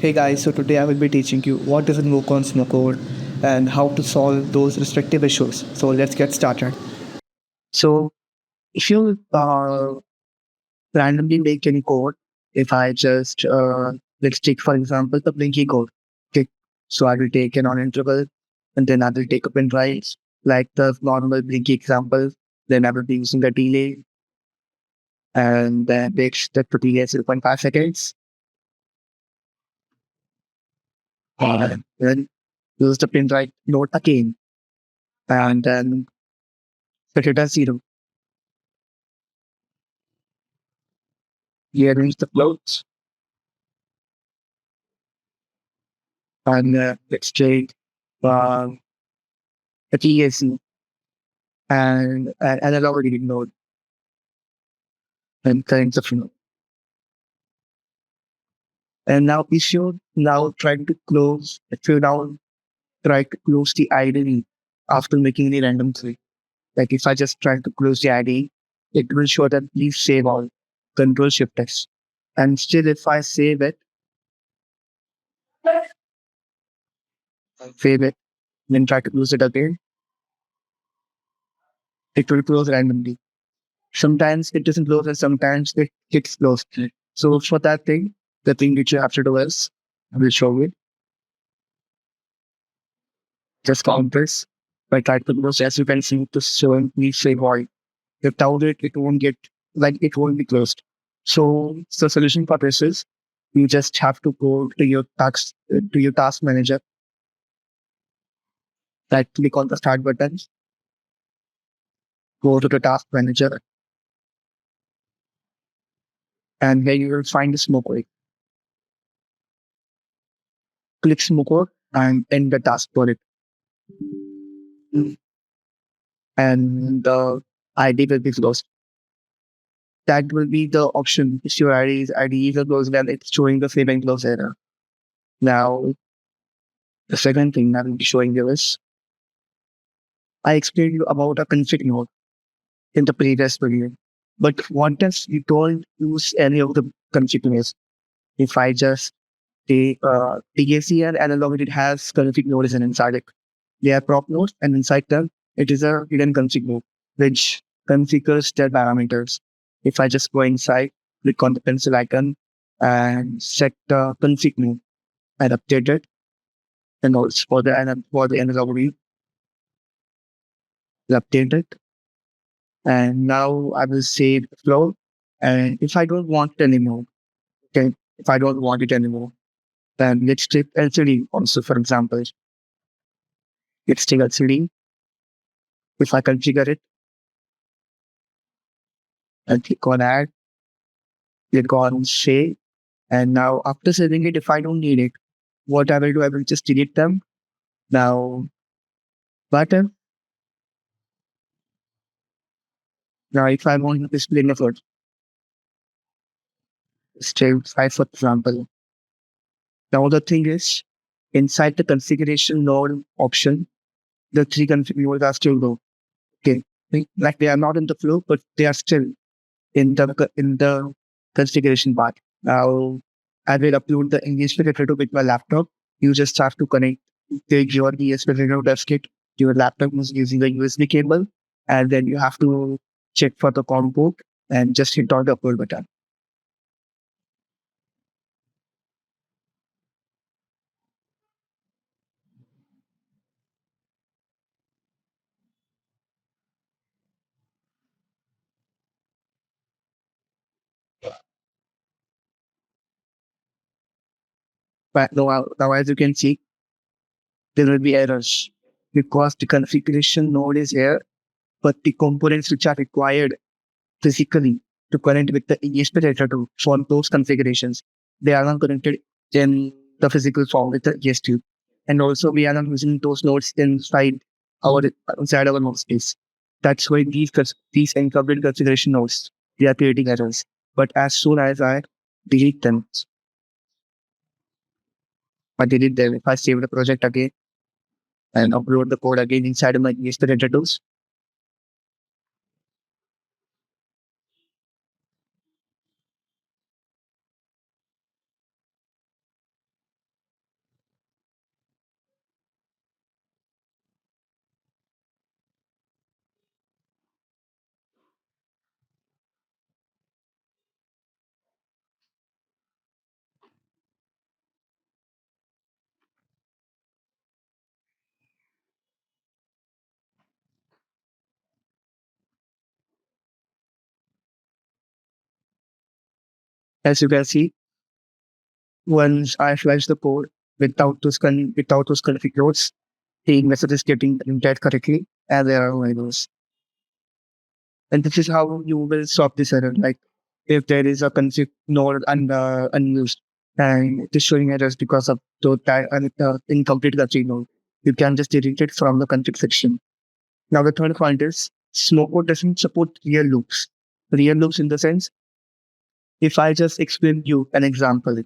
Hey guys, so today I will be teaching you what doesn't work on Smowcode and how to solve those respective issues. So let's get started. So if you randomly make any code, if I just let's take for example the blinky code. Okay, so I will take an on interval and then I will take up in rise like the normal blinky example. Then I will be using the delay and then makes that to delay 0.5 seconds. Then use the pin right node again and then set it as 0. Rearrange the floats and let's take uh, a TAC and an analog reading node and connect the flow. And now if you now try to close, if you now try to close the IDE after making any random tree, like if I just try to close the IDE, it will show that please save all, Control Shift S. And still if I save it, then try to close it again, it will close randomly. Sometimes it doesn't close and sometimes it gets closed. So for that thing, the thing which you have to do is, I will show you, just count this by trying to close. As you can see, to showing please say void. Without it, it won't get, like it won't be closed. So the solution for this is you just have to go to your task manager, right click on the start button, go to the task manager, and here you will find the smoke code. Click smoke code and end the task for it. And the ID will be closed. That will be the option. If your ID is closed, then it's showing the save and close error. Now, the second thing I will be showing you is I explained you about a config node in the previous video. But what if you don't use any of the config nodes? If I just take TAC and analog, it has config nodes inside it. They are prop nodes, and inside them, it is a hidden config node, which configures their parameters. If I just go inside, click on the pencil icon, and set the config node and update it, and also for the analog read, update it. And now I will save the flow. And if I don't want it anymore, okay, if I don't want it anymore, then let's take LCD also, for example. Let's take LCD. If I configure it and click on add, click on save. And now after saving it, if I don't need it, what I will do, I will just delete them. Now, button. Now, if I want to display method, save 5, for example. Now, the thing is, inside the configuration node option, the 3 configurations are still low. Okay. Like they are not in the flow, but they are still in the configuration part. Now, I will upload the ESP32 with my laptop. You just have to connect your ESP32 dev kit. Your laptop is using a USB cable, and then you have to check for the COM port and just hit on the upload button. But now as you can see, there will be errors because the configuration node is here, but the components which are required physically to connect with the ESP32 for those configurations, they are not connected in the physical form with the ES2. And also we are not using those nodes inside our node space. That's why these encoded configuration nodes, they are creating errors. But as soon as I delete them, if I save the project again and upload the code again inside of my ESP32, As you can see, once I flash the code without those configures, the message is getting printed correctly and there are errors. And this is how you will stop this error. Like if there is a config node unused and it is showing errors because of the incomplete config node, you can just delete it from the config section. Now the third point is Smowcode doesn't support real loops. Real loops in the sense, if I just explain you an example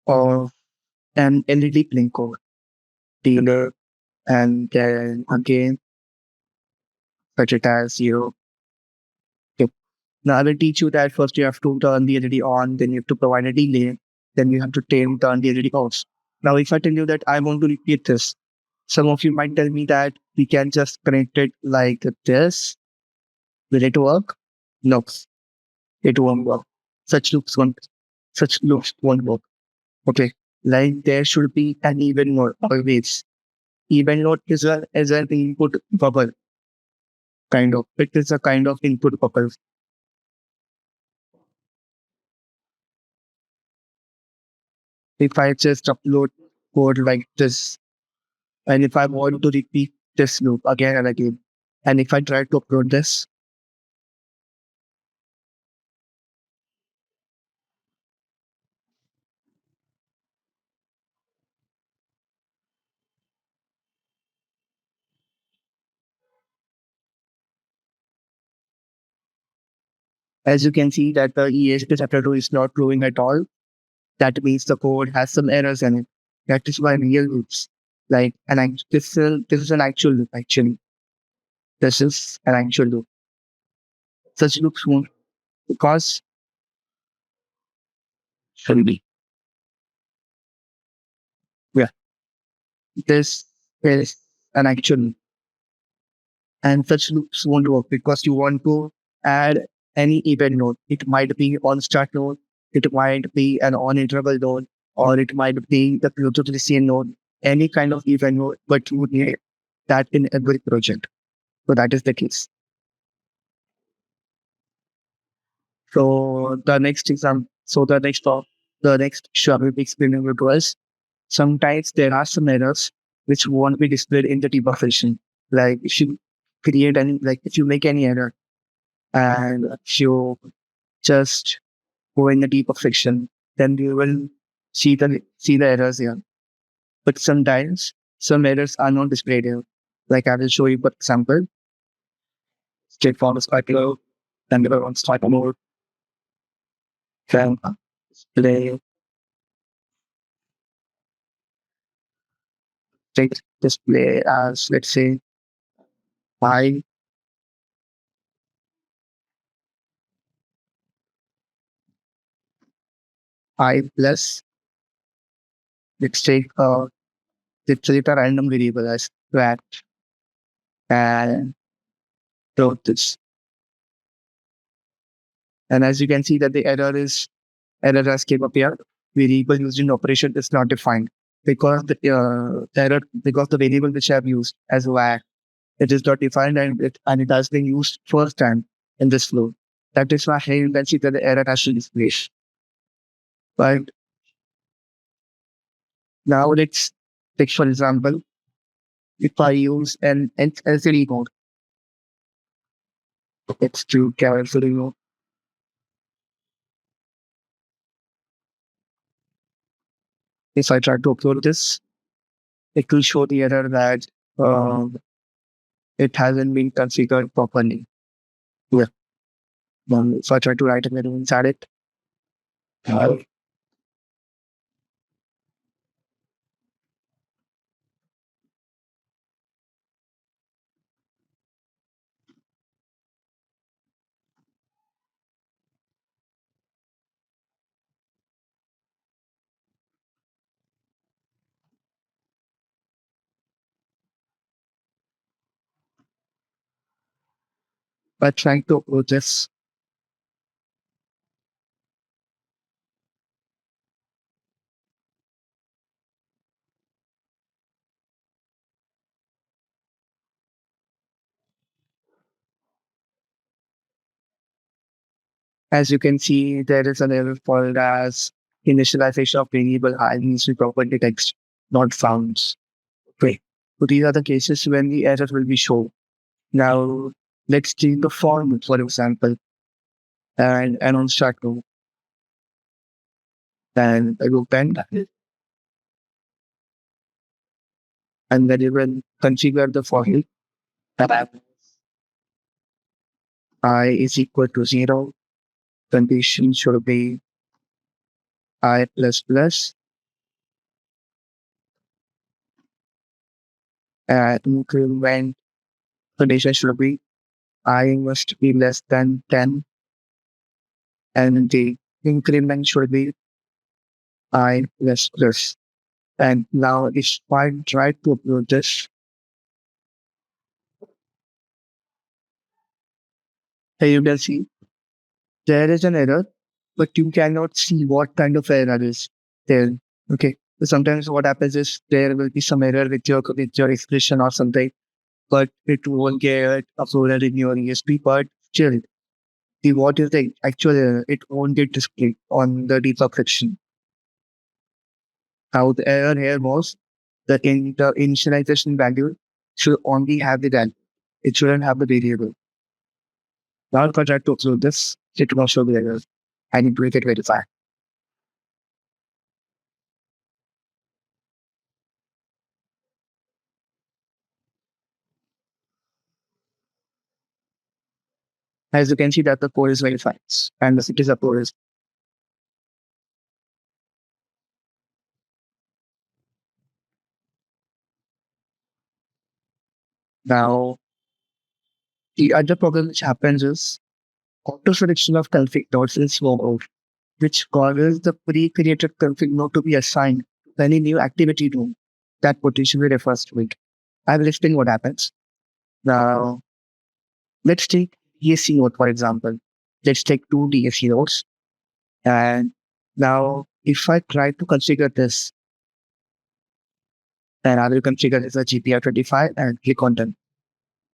of an LED blinker dealer and then again such it as zero. Okay. Now I will teach you that first you have to turn the LED on, then you have to provide a delay, then you have to turn the LED off. Now if I tell you that I want to repeat this, some of you might tell me that we can just connect it like this. Will it work? No, it won't work. Such loops won't such loops won't work. Okay. Like there should be an even node always. Even node is an input bubble, kind of. It is a kind of input bubble. If I just upload code like this, and if I want to repeat this loop again and again, and if I try to upload this, as you can see that the ESP32 is not flowing at all. That means the code has some errors in it. That is why real loops, like this is an actual loop actually. This is an actual loop. Such loops won't because should be. Yeah, this is an actual loop. And such loops won't work because you want to add any event node. It might be on start node, it might be an on interval node, or it might be the future receive node, any kind of event node, but you would need that in every project. So that is the case. So the next exam, so the next issue I will be explaining it was sometimes there are some errors which won't be displayed in the debug session. Like if you if you make any error and if you just go in the debug section, then you will see the errors here. But sometimes some errors are not displayed here. Like I will show you, for example, straightforward cycle, then we on start mode, then display, take display as let's say I plus let's take let's take a random variable as that and throw this. And as you can see that the error has came up here. Variable used in operation is not defined because the variable which I have used as var it is not defined and it has been used first time in this flow. That is why here you can see that the error has to display. But now let's take for example if I use an LCD mode, it's to LCD mode. If I try to upload this, it will show the error that um, it hasn't been configured properly. Yeah. So I try to write a menu inside it. Uh, by trying to upload this, As you can see, there is an error called as initialization of variable I needs to be property text, not found. Okay. So these are the cases when the error will be shown. Now, let's take the form, for example, and on start to, and I will pen, and then you will configure the form. I is equal to 0. Condition should be I plus plus, and increment condition should be I must be less than 10, and the increment should be I plus plus. And now if I try to upload this, here you can see there is an error, but you cannot see what kind of error is there. Okay. So sometimes what happens is there will be some error with your expression or something, but it won't get uploaded in your ESP. But still, the what is the actual error? It won't get displayed on the debug section. Now the error here was that in the initialization value should only have the value. It shouldn't have the variable. Now if I try to upload this, it will not show the error. I need to make it verify. As you can see that the code is verified and the city support is now the other problem which happens is auto selection of config nodes in Smowcode, which causes the pre-created config node to be assigned to any new activity node that potentially refers to it. I will explain what happens. Now, let's take DSC node, for example. Let's take two DSC nodes. And now, if I try to configure this, then I will configure this as GPR25 and click on done.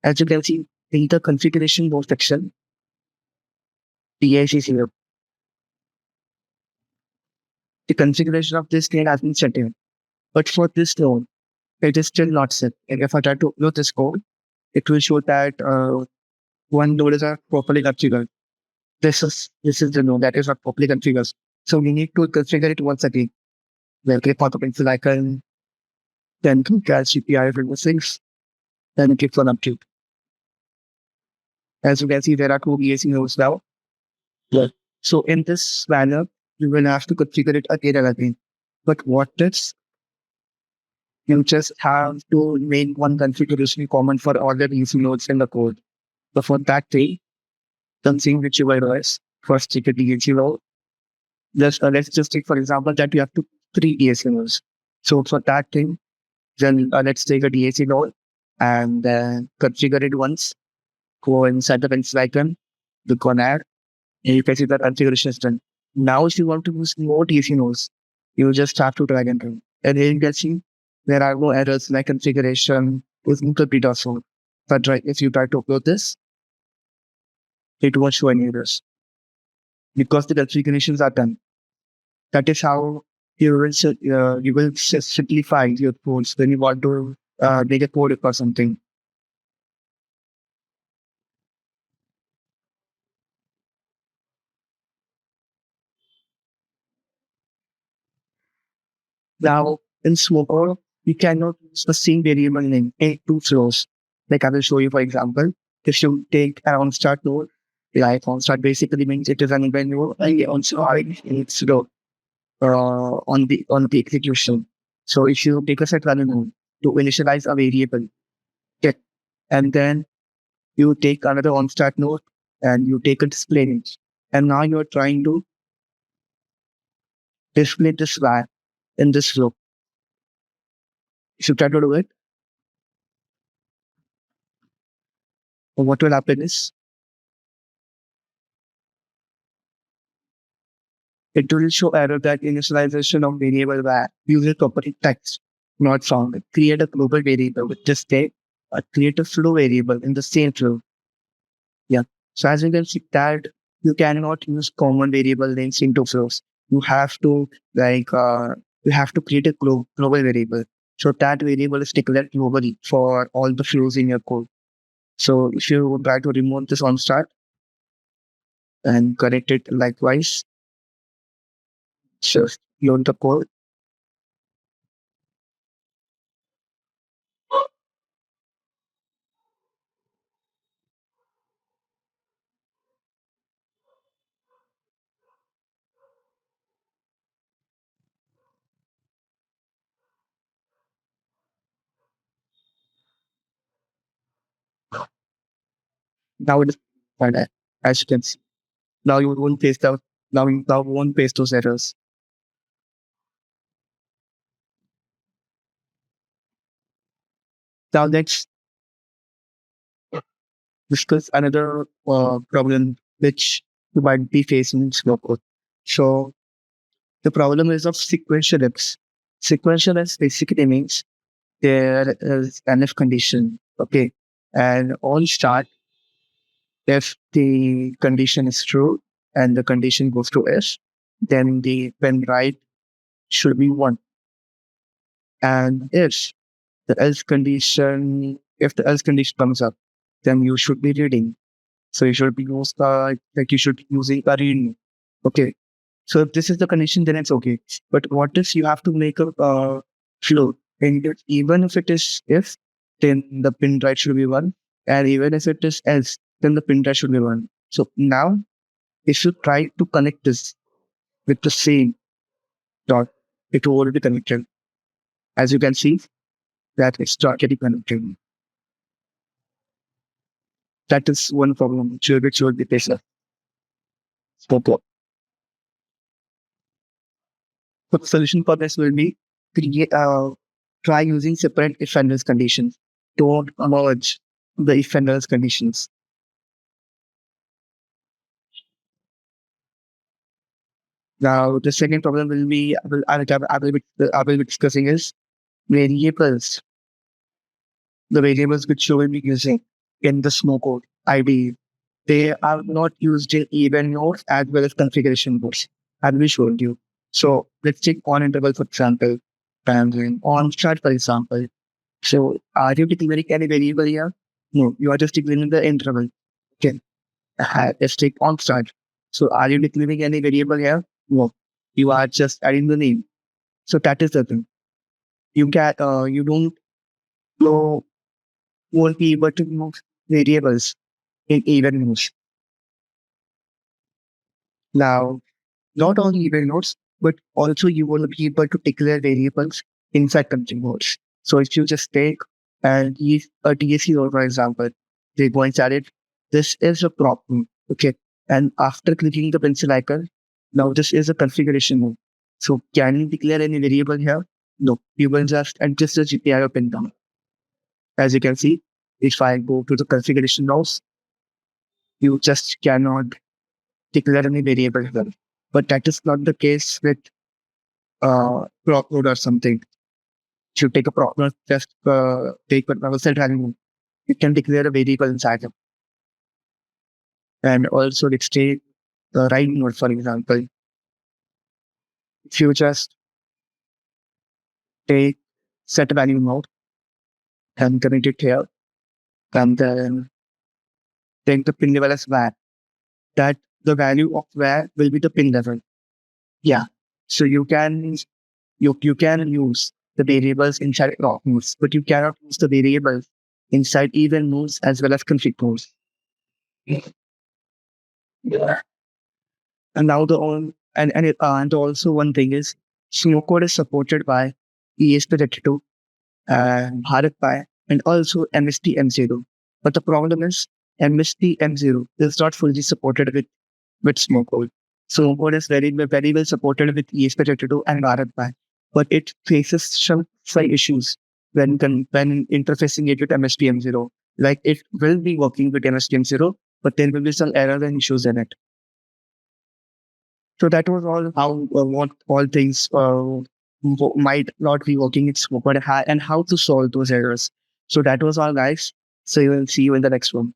As you can see, in the configuration node section, DSC 0, the configuration of this node has been set in. But for this node, it is still not set. And if I try to upload this code, it will show that one node is not properly configured. This is the node that is not properly configured. So we need to configure it once again. We'll click on the pencil icon, then click as GPI for 6, then click on update. As you can see, there are two EAC nodes now. Yeah. So in this manner, you will have to configure it again and again. But what if you just have to make one configuration common for all the EAC nodes in the code? So for that thing, something which you will do is first take a DAC node. Let's just take for example that you have to three DAC nodes. So for that thing, then let's take a DAC node and configure it once. Go inside the pencil icon, click on add, and you can see that configuration is done. Now, if you want to use more DAC nodes, you just have to drag and drop. And here you can see there are no errors like configuration is incomplete or so. But right, if you try to upload this, it won't show any errors because the configurations are done. That is how you will simplify your codes when you want to make a code or something. Now, in Smowcode, you cannot use the same variable name in two flows. Like I will show you, for example, if you take an on-start node, like on-start basically means it is an event node, and on-start it's on the execution. So if you take a set value node to initialize a variable, okay, and then you take another on-start node and you take a display name, and now you're trying to display this var in this flow. If you try to do it, what will happen is it will show error that initialization of variable var user property text not found. Create a global variable with this state, create a flow variable in the same flow. Yeah. So as you can see that you cannot use common variable names into flows. You have to like you have to create a global variable. So that variable is declared globally for all the flows in your code. So if you try to remove this on start and correct it likewise, just load the code. Now it is fine, as you can see. Now you won't face the now won't face those errors. Now let's discuss another problem which you might be facing in Smowcode. So the problem is of sequential ifs. Sequential ifs basically means there is an if condition, okay, and on start, if the condition is true and the condition goes to if, then the pen right should be one. And if the else condition comes up, then you should be reading. So you should be you should be using a readme. Okay. So if this is the condition, then it's okay. But what if you have to make a float? And even if it is if, then the pin right should be one. And even if it is else, then the pin right should be one. So now, if you try to connect this with the same dot, it will already be connected. As you can see, that it's not getting connected. That is one problem which will be faced. So the solution for this will be create try using separate if and else conditions. Don't merge the if and else conditions. Now the second problem will be I will be discussing is variables. The variables which you will be using in the Smowcode ID. They are not used in event nodes as well as configuration nodes, as we showed you. So let's take on interval for example, and then on start for example. So are you declaring any variable here? No, you are just declaring the interval. Okay. Let's take on start. So are you declaring any variable here? No. You are just adding the name. So that is the thing. You don't know won't be able to use variables in even nodes. Now, not only even nodes, but also you will be able to declare variables inside country nodes. So if you just take and use a DSC node, for example, they go inside it. This is a problem. Okay. And after clicking the pencil icon, now this is a configuration mode. So can you declare any variable here? No. You will just adjust the GPIO pin down. As you can see, if I go to the configuration nodes, you just cannot declare any variable here. But that is not the case with prop node or something. If you take a prop node, just take a set value, you can declare a variable inside it. And also let's take the right node, for example. If you just take set value node and connect it here, and then take the pin level as var, that the value of var will be the pin level. Yeah. So you can use the variables inside prop nodes, but you cannot use the variables inside even nodes as well as config nodes. Yeah. And now the on and also one thing is Smowcode is supported by ESP32 and Bharat Pi and also MST M0. But the problem is MST M0 is not fully supported with Smowcode. Smowcode is very well supported with ESP32 and Bharat Pi, but it faces some slight issues when interfacing it with MST M0. Like it will be working with MST M0, but there will be some errors and issues in it. So that was all how what all things might not be working in Smoke, and how to solve those errors. So that was all, guys. So we will see you in the next one.